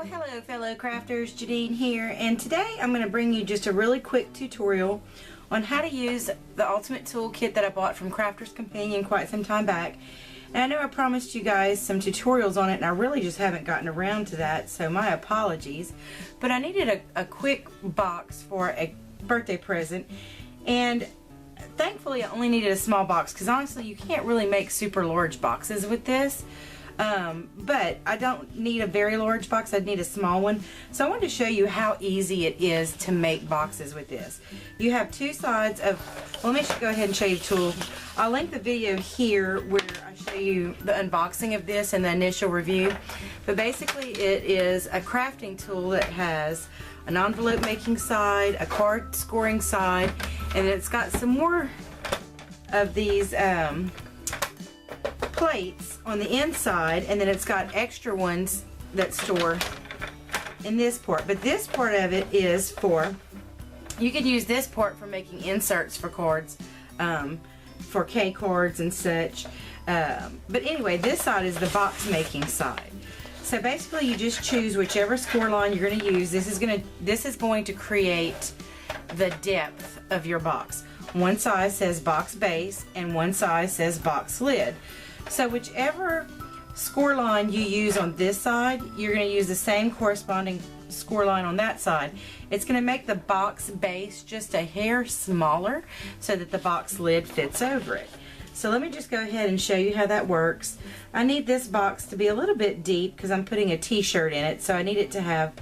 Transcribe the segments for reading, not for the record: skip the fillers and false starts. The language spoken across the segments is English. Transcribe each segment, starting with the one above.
Well, hello fellow crafters, Janine here, and today I'm going to bring you just a really quick tutorial on how to use the Ultimate Toolkit that I bought from Crafter's Companion quite some time back. And I know I promised you guys some tutorials on it, and I really just haven't gotten around to that, so my apologies. But I needed a quick box for a birthday present, and thankfully I only needed a small box because honestly you can't really make super large boxes with this. But I don't need a very large box, I'd need a small one. So I wanted to show you how easy it is to make boxes with this. You have two sides of, well, let me go ahead and show you the tool. I'll link the video here where I show you the unboxing of this and the initial review. But basically it is a crafting tool that has an envelope making side, a card scoring side, and it's got some more of these plates on the inside, and then it's got extra ones that store in this part. But this part of it is for, you can use this part for making inserts for cards, for K cards and such. But anyway, this side is the box making side. So basically you just choose whichever score line you're going to use. This is going to create the depth of your box. One side says box base and one side says box lid. So whichever score line you use on this side, you're going to use the same corresponding score line on that side. It's going to make the box base just a hair smaller so that the box lid fits over it. So let me just go ahead and show you how that works. I need this box to be a little bit deep because I'm putting a t-shirt in it, so I need it to have,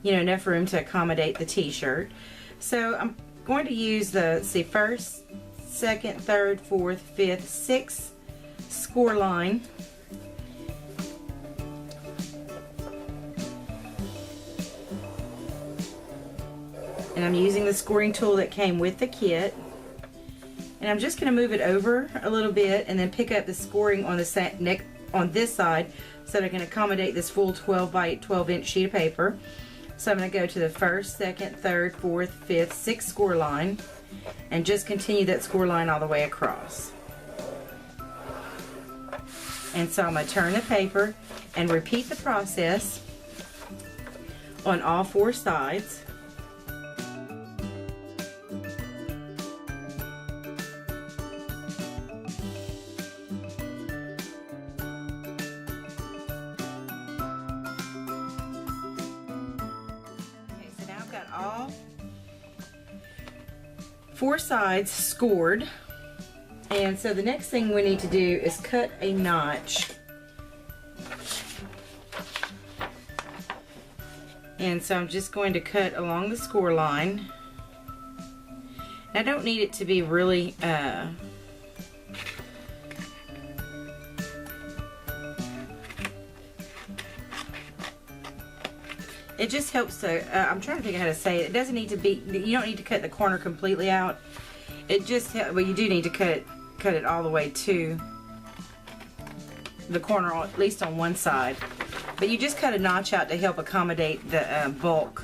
you know, enough room to accommodate the t-shirt. So I'm going to use the, first, second, third, fourth, fifth, sixth score line. And I'm using the scoring tool that came with the kit. And I'm just going to move it over a little bit and then pick up the scoring on the neck on this side so that I can accommodate this full 12 by 12 inch sheet of paper. So I'm going to go to the first, second, third, fourth, fifth, sixth score line and just continue that score line all the way across. And so I'm going to turn the paper and repeat the process on all four sides. Okay, so now I've got all four sides scored. And so the next thing we need to do is cut a notch. And so I'm just going to cut along the score line. I don't need it to be really it just helps to, I'm trying to figure out how to say it. It doesn't need to be, you don't need to cut the corner completely out. It just, well, you do need to cut it all the way to the corner, at least on one side. But you just cut a notch out to help accommodate the bulk.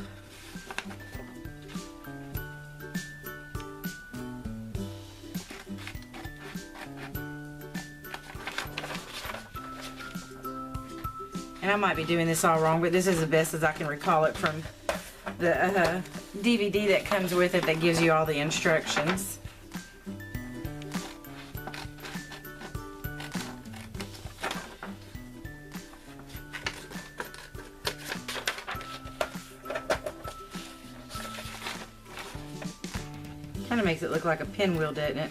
And I might be doing this all wrong, but this is the best as I can recall it from the DVD that comes with it that gives you all the instructions. Kind of makes it look like a pinwheel, doesn't it?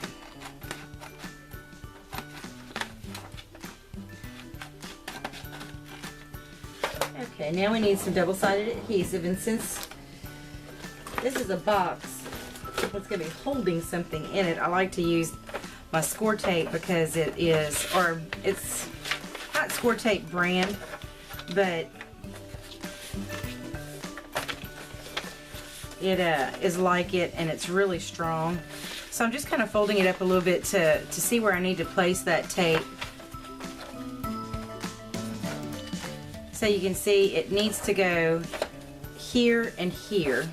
Okay, now we need some double-sided adhesive, and since this is a box that's going to be holding something in it, I like to use my score tape because it is, or it's not score tape brand, but it is like it, and it's really strong. So I'm just kind of folding it up a little bit to see where I need to place that tape. So you can see it needs to go here and here.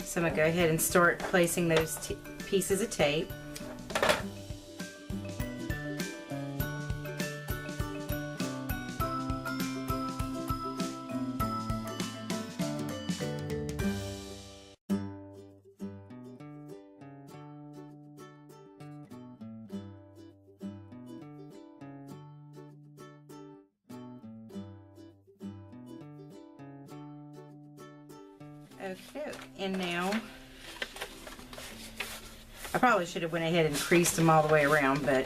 So I'm going to go ahead and start placing those pieces of tape. Okay, and now I probably should have went ahead and creased them all the way around, but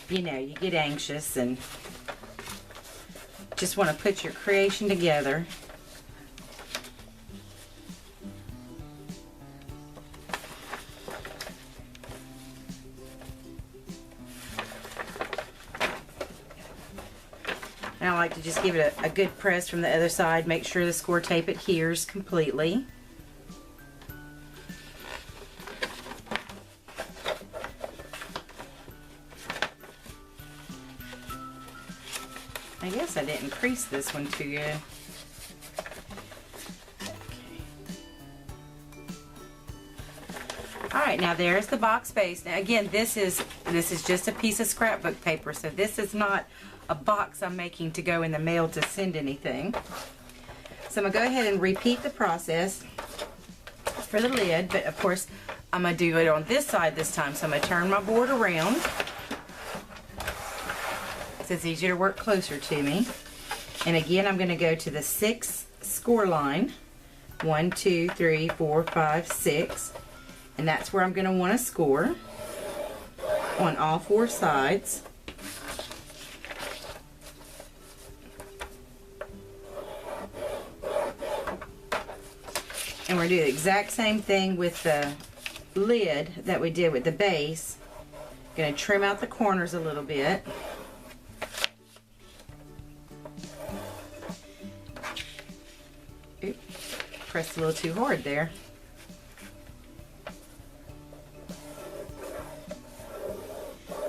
you know, you get anxious and just want to put your creation together. And I like to just give it a good press from the other side, make sure the score tape adheres completely. I guess I didn't crease this one too good. Alright, now there's the box base. Now again, this is just a piece of scrapbook paper, so this is not a box I'm making to go in the mail to send anything. So I'm going to go ahead and repeat the process for the lid, but of course I'm going to do it on this side this time. So I'm going to turn my board around so it's easier to work closer to me. And again, I'm going to go to the 6 score line. 1, 2, 3, 4, 5, 6. And that's where I'm going to want to score on all 4 sides. And we're doing the exact same thing with the lid that we did with the base. Going to trim out the corners a little bit. Oop, pressed a little too hard there.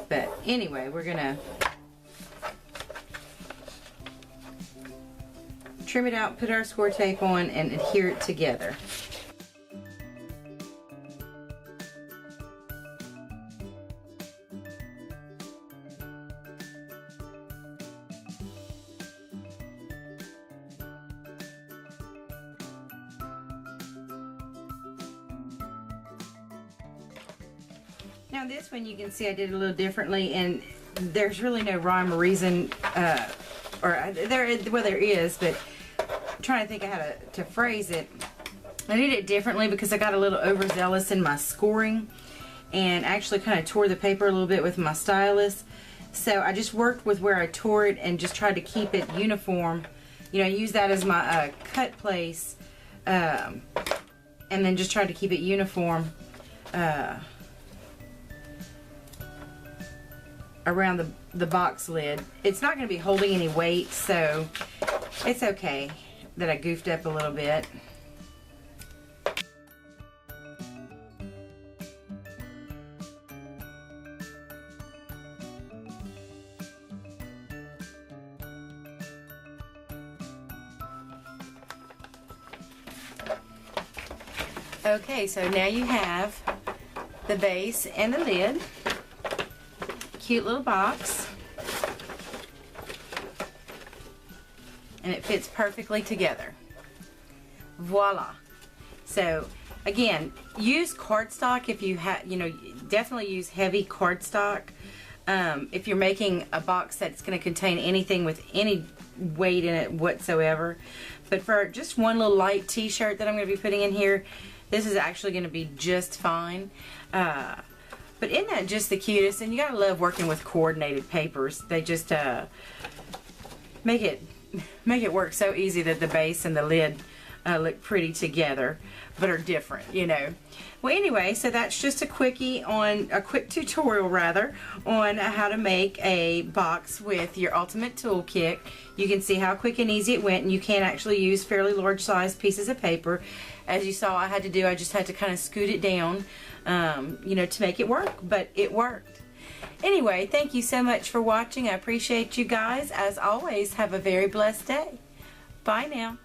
But anyway, we're going to trim it out, put our score tape on, and adhere it together. Now this one you can see I did a little differently, and there's really no rhyme or reason, well there is, but I'm trying to think of how to phrase it. I did it differently because I got a little overzealous in my scoring and actually kind of tore the paper a little bit with my stylus. So I just worked with where I tore it and just tried to keep it uniform. You know, use that as my cut place, and then just tried to keep it uniform around the box lid. It's not going to be holding any weight, so it's okay that I goofed up a little bit. Okay, so now you have the base and the lid. Cute little box, and it fits perfectly together. Voila. So again, use cardstock if you have, you know, definitely use heavy cardstock if you're making a box that's going to contain anything with any weight in it whatsoever. But for just one little light t-shirt that I'm going to be putting in here, this is actually going to be just fine. But isn't that just the cutest? And you gotta love working with coordinated papers. They just make it work so easy that the base and the lid look pretty together, but are different, you know. Well, anyway, so that's just a quick tutorial rather on how to make a box with your Ultimate Tool Kit. You can see how quick and easy it went, and you can actually use fairly large size pieces of paper. As you saw, I just had to kind of scoot it down, you know, to make it work, but it worked. Anyway, thank you so much for watching. I appreciate you guys. As always, have a very blessed day. Bye now.